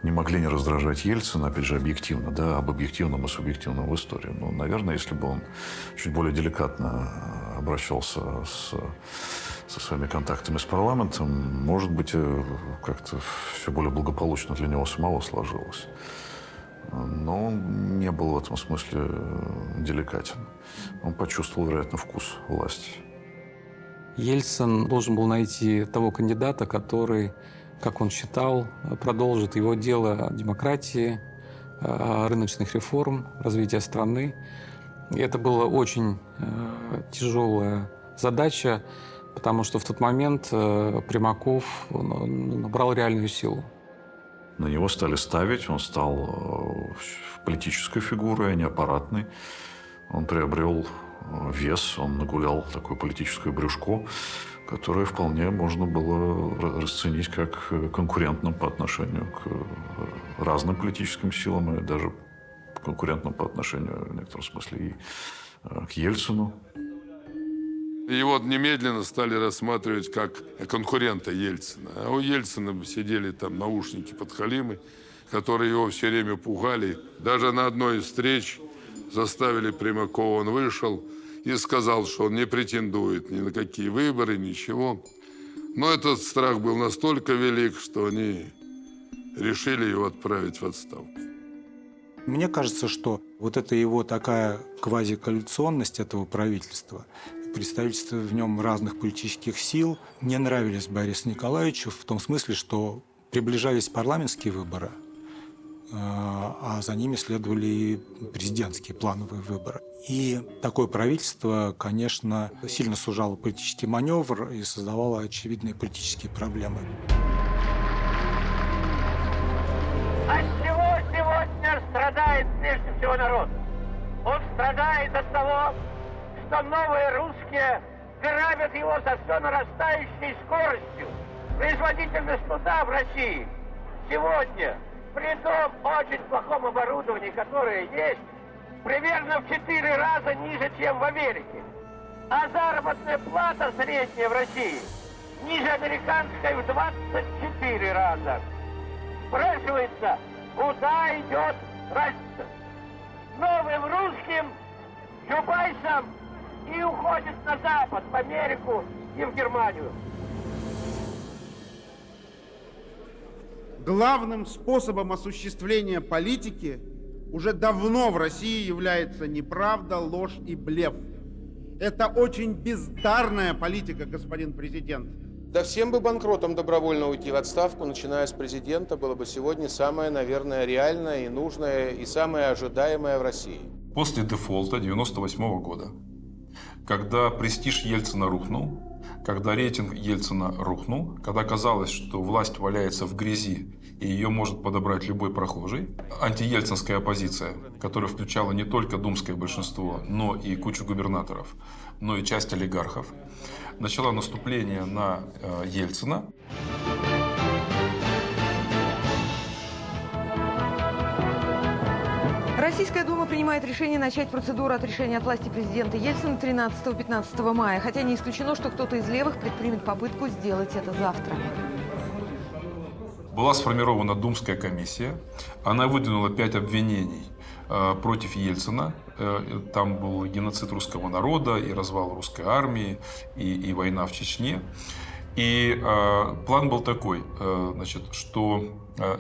S20: не могли не раздражать Ельцина, опять же, объективно. Да, об объективном и субъективном в истории. Но, наверное, если бы он чуть более деликатно обращался со своими контактами с парламентом, может быть, как-то все более благополучно для него самого сложилось. Но он не был в этом смысле деликатен. Он почувствовал, вероятно, вкус власти.
S8: Ельцин должен был найти того кандидата, который, как он считал, продолжит его дело демократии, рыночных реформ, развития страны. И это была очень тяжелая задача, потому что в тот момент Примаков набрал реальную силу.
S20: На него стали ставить, он стал политической фигурой, а не аппаратной. Он приобрел вес, он нагулял такое политическое брюшко, которое вполне можно было расценить как конкурентным по отношению к разным политическим силам, и даже конкурентным по отношению, в некотором смысле, и к Ельцину.
S12: Его немедленно стали рассматривать как конкурента Ельцина. А у Ельцина сидели там наушники подхалимы, которые его все время пугали. Даже на одной из встреч заставили Примакова, он вышел и сказал, что он не претендует ни на какие выборы, ничего. Но этот страх был настолько велик, что они решили его отправить в отставку.
S3: Мне кажется, что вот это его такая квазикоалиционность этого правительства, представительство в нем разных политических сил, не нравились Борису Николаевичу в том смысле, что приближались парламентские выборы, а за ними следовали и президентские плановые выборы. И такое правительство, конечно, сильно сужало политический маневр и создавало очевидные политические проблемы.
S21: От чего сегодня страдает прежде всего народ? Он страдает от того, что новые русские грабят его со все нарастающей скоростью. Производительность труда в России сегодня, при том очень плохом оборудовании, которое есть, примерно в 4 раза ниже, чем в Америке. А заработная плата средняя в России ниже американской в 24 раза. Спрашивается, куда идет разница? Новым русским, Чубайсом и уходит на Запад, в Америку и в Германию.
S25: Главным способом осуществления политики уже давно в России является неправда, ложь и блеф. Это очень бездарная политика, господин президент.
S1: Да всем бы банкротам добровольно уйти в отставку, начиная с президента, было бы сегодня самое, наверное, реальное и нужное, и самое ожидаемое в России.
S14: После дефолта 1998 года, когда престиж Ельцина рухнул, когда рейтинг Ельцина рухнул, когда казалось, что власть валяется в грязи и ее может подобрать любой прохожий, антиельцинская оппозиция, которая включала не только думское большинство, но и кучу губернаторов, но и часть олигархов, начала наступление на Ельцина.
S17: Российская Дума принимает решение начать процедуру отрешения от власти президента Ельцина 13-15 мая, хотя не исключено, что кто-то из левых предпримет попытку сделать это завтра.
S14: Была сформирована Думская комиссия. Она выдвинула 5 обвинений против Ельцина. Там был геноцид русского народа, и развал русской армии, и война в Чечне. И план был такой, что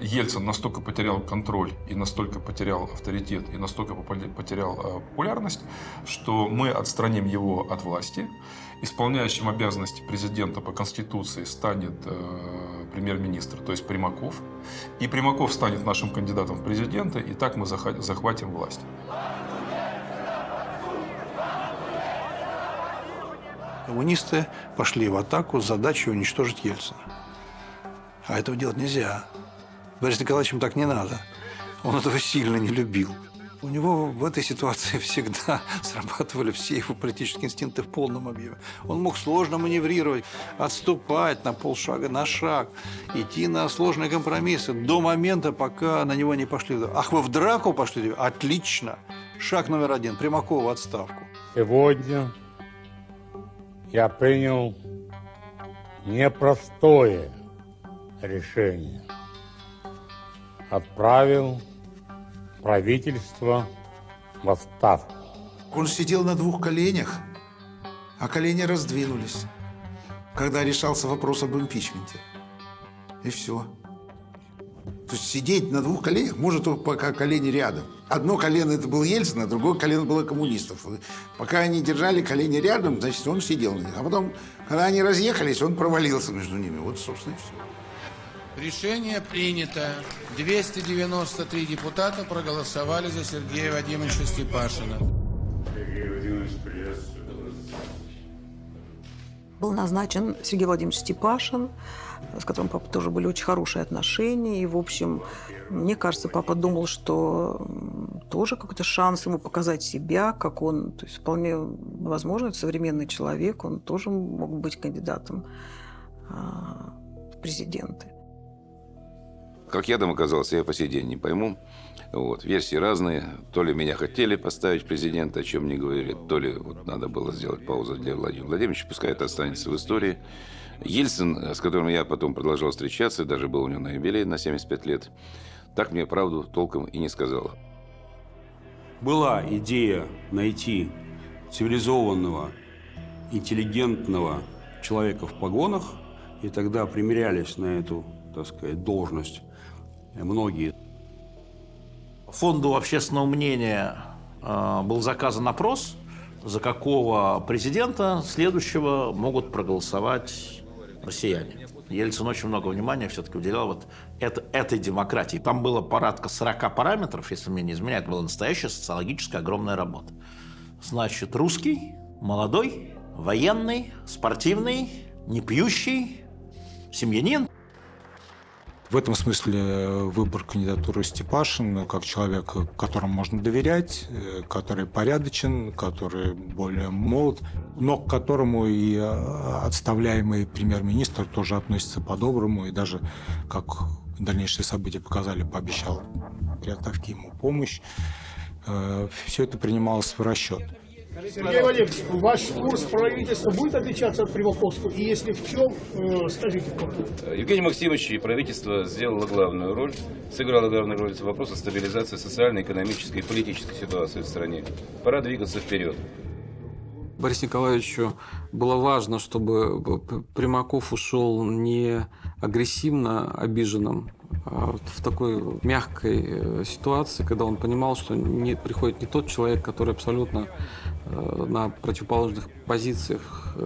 S14: Ельцин настолько потерял контроль, и настолько потерял авторитет, и настолько потерял популярность, что мы отстраним его от власти. Исполняющим обязанности президента по Конституции станет премьер-министр, то есть Примаков. И Примаков станет нашим кандидатом в президенты, и так мы захватим власть.
S6: Коммунисты пошли в атаку с задачей уничтожить Ельцина. А этого делать нельзя. Борису Николаевичу так не надо. Он этого сильно не любил. У него в этой ситуации всегда срабатывали все его политические инстинкты в полном объеме. Он мог сложно маневрировать, отступать на полшага, на шаг, идти на сложные компромиссы до момента, пока на него не пошли. Ах, вы в драку пошли? Отлично. Шаг номер 1. Примакова в отставку.
S22: Сегодня я принял непростое решение. Отправил правительство в отставку.
S23: Он сидел на 2 коленях, а колени раздвинулись, когда решался вопрос об импичменте. И все. То есть сидеть на 2 коленях может только пока колени рядом. Одно колено это был Ельцин, а другое колено было коммунистов. Пока они держали колени рядом, значит, он сидел на них. А потом, когда они разъехались, он провалился между ними. Вот, собственно, и все.
S25: Решение принято. 293 депутата проголосовали за Сергея Вадимовича Степашина.
S12: Сергей Вадимович, приветствую.
S16: Был назначен Сергей Владимирович Степашин, с которым папа тоже были очень хорошие отношения. И, в общем, мне кажется, папа думал, что тоже какой-то шанс ему показать себя, как он, то есть вполне возможно, это современный человек, он тоже мог быть кандидатом в президенты.
S2: Как я там оказался, я по сей день не пойму. Вот. Версии разные. То ли меня хотели поставить президента, о чем не говорили, то ли вот надо было сделать паузу для Владимира Владимировича. Пускай это останется в истории. Ельцин, с которым я потом продолжал встречаться, даже был у него на юбилей на 75 лет, так мне правду толком и не сказал.
S24: Была идея найти цивилизованного, интеллигентного человека в погонах, и тогда примерялись на эту, так сказать, должность многие.
S26: Фонду общественного мнения был заказан опрос, за какого президента следующего могут проголосовать россияне. Ельцин очень много внимания все-таки уделял вот этой демократии. Там было порядка 40 параметров, если мне не изменяет, была настоящая социологическая огромная работа. Значит, русский, молодой, военный, спортивный, не пьющий, семьянин.
S3: В этом смысле выбор кандидатуры Степашина как человек, которому можно доверять, который порядочен, который более молод, но к которому и отставляемый премьер-министр тоже относится по-доброму и даже, как дальнейшие события показали, пообещал при отставке ему помощь. Все это принималось в расчет.
S27: Сергей Валерьевич, ваш курс правительства будет отличаться от Примаковского? И если в чем, скажите.
S28: Евгений Максимович и правительство сделало главную роль, сыграло главную роль в вопросе стабилизации социальной, экономической и политической ситуации в стране. Пора двигаться вперед.
S8: Борису Николаевичу было важно, чтобы Примаков ушел не агрессивно обиженным в такой мягкой ситуации, когда он понимал, что приходит не тот человек, который абсолютно на противоположных позициях,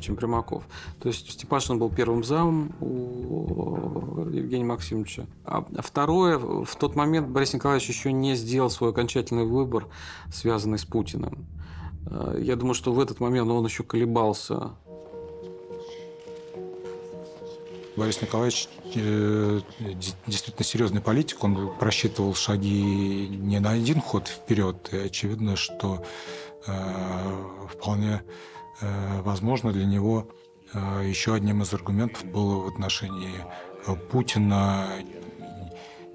S8: чем Примаков. То есть Степашин был первым замом у Евгения Максимовича. А второе, в тот момент Борис Николаевич еще не сделал свой окончательный выбор, связанный с Путиным. Я думаю, что в этот момент он еще колебался.
S3: Борис Николаевич действительно серьезный политик. Он просчитывал шаги не на один ход вперед. И очевидно, что вполне возможно для него еще одним из аргументов было в отношении Путина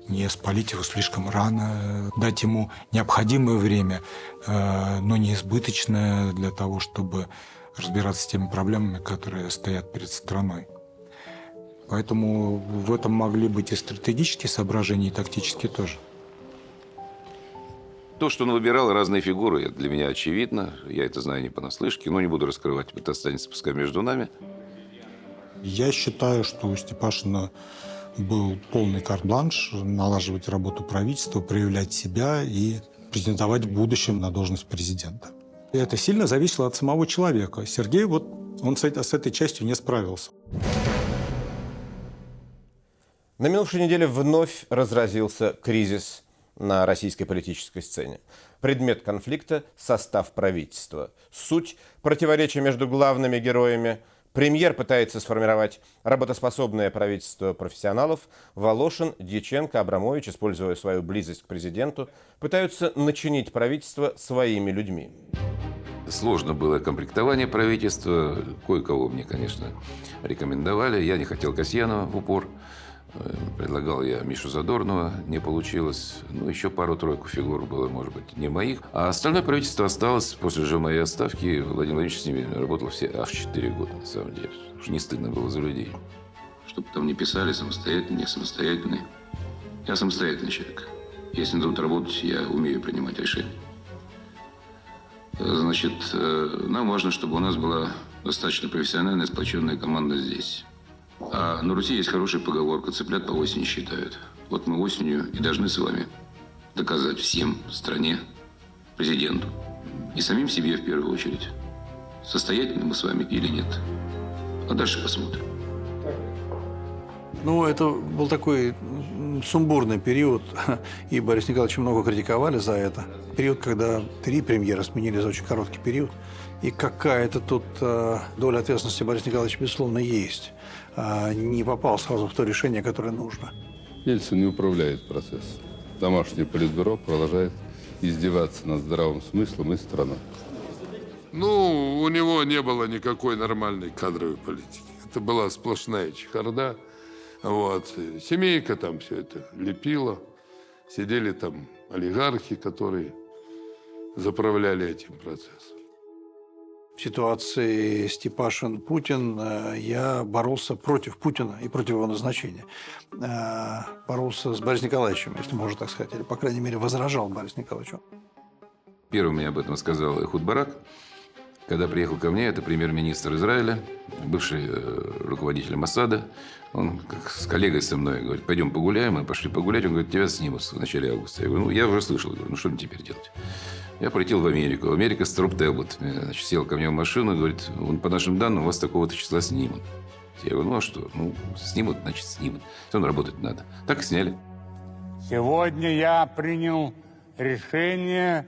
S3: не спалить его слишком рано, дать ему необходимое время, но не избыточное для того, чтобы разбираться с теми проблемами, которые стоят перед страной. Поэтому в этом могли быть и стратегические соображения, и тактические тоже.
S2: То, что он выбирал разные фигуры, для меня очевидно. Я это знаю не понаслышке, но не буду раскрывать, это останется пускай между нами.
S3: Я считаю, что у Степашина был полный карт-бланш налаживать работу правительства, проявлять себя и претендовать в будущем на должность президента. И это сильно зависело от самого человека. Сергей он с этой частью не справился.
S4: На минувшей неделе вновь разразился кризис на российской политической сцене. Предмет конфликта – состав правительства. Суть – противоречия между главными героями. Премьер пытается сформировать работоспособное правительство профессионалов. Волошин, Дьяченко, Абрамович, используя свою близость к президенту, пытаются начинить правительство своими людьми.
S2: Сложно было комплектование правительства. Кое-кого мне, конечно, рекомендовали. Я не хотел Касьянова в упор. Предлагал я Мишу Задорнова, не получилось. Ну, еще пару-тройку фигур было, может быть, не моих. А остальное правительство осталось после же моей отставки. Владимир Владимирович с ними работал все аж 4 года, на самом деле. Уж не стыдно было за людей. Чтобы там не писали самостоятельно, не самостоятельные. Я самостоятельный человек. Если надо работать, я умею принимать решения. Значит, нам важно, чтобы у нас была достаточно профессиональная, сплоченная команда здесь. А на Руси есть хорошая поговорка: цыплят по осени считают. Вот мы осенью и должны с вами доказать всем в стране, президенту и самим себе в первую очередь, состоятельны мы с вами или нет. А дальше посмотрим.
S6: Ну, это был такой сумбурный период, и Бориса Николаевича много критиковали за это. Период, когда 3 премьера сменили за очень короткий период. И какая-то тут доля ответственности Бориса Николаевича, безусловно, есть. Не попал сразу в то решение, которое нужно.
S11: Ельцин не управляет процессом. Домашнее политбюро продолжает издеваться над здравым смыслом и страной.
S12: Ну, у него не было никакой нормальной кадровой политики. Это была сплошная чехарда. Вот. Семейка там все это лепила. Сидели там олигархи, которые заправляли этим процессом.
S6: В ситуации Степашин-Путин я боролся против Путина и против его назначения. Боролся с Борисом Николаевичем, если можно так сказать, или, по крайней мере, возражал Борису Николаевичу.
S2: Первым мне об этом сказал Эхуд Барак. Когда приехал ко мне, это премьер-министр Израиля, бывший руководитель Моссада. Он как с коллегой со мной говорит: пойдем погуляем. Мы пошли погулять. Он говорит: тебя снимут в начале августа. Я говорю: ну, я уже слышал. Я говорю: ну, что мне теперь делать? Я полетел в Америку. Америка с Труп Телбот. Значит, сел ко мне в машину и говорит: по нашим данным, вас такого-то числа снимут. Я говорю: ну, а что? Ну, снимут, значит, снимут. Все равно работать надо. Так и сняли.
S22: Сегодня я принял решение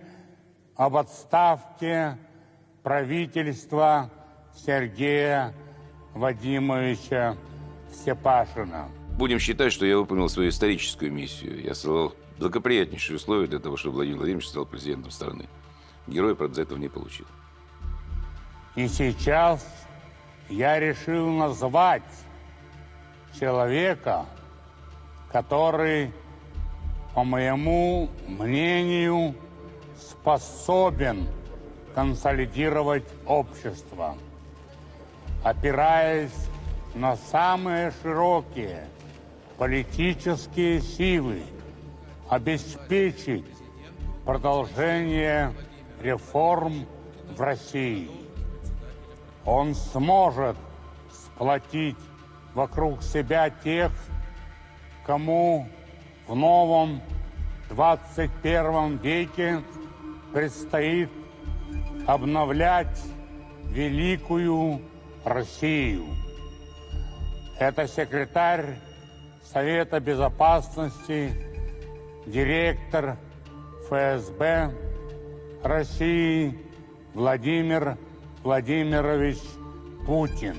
S22: об отставке правительства Сергея Вадимовича Степашина.
S2: Будем считать, что я выполнил свою историческую миссию. Я создал благоприятнейшие условия для того, чтобы Владимир Владимирович стал президентом страны. Герой, правда, за этого не получил.
S22: И сейчас я решил назвать человека, который, по моему мнению, способен консолидировать общество, опираясь на самые широкие политические силы, обеспечить продолжение реформ в России. Он сможет сплотить вокруг себя тех, кому в новом 21 веке предстоит обновлять великую Россию. Это секретарь Совета Безопасности, директор ФСБ России Владимир Владимирович Путин.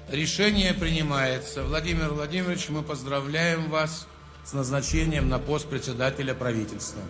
S5: Решение принимается. Владимир Владимирович, мы поздравляем вас с назначением на пост председателя правительства.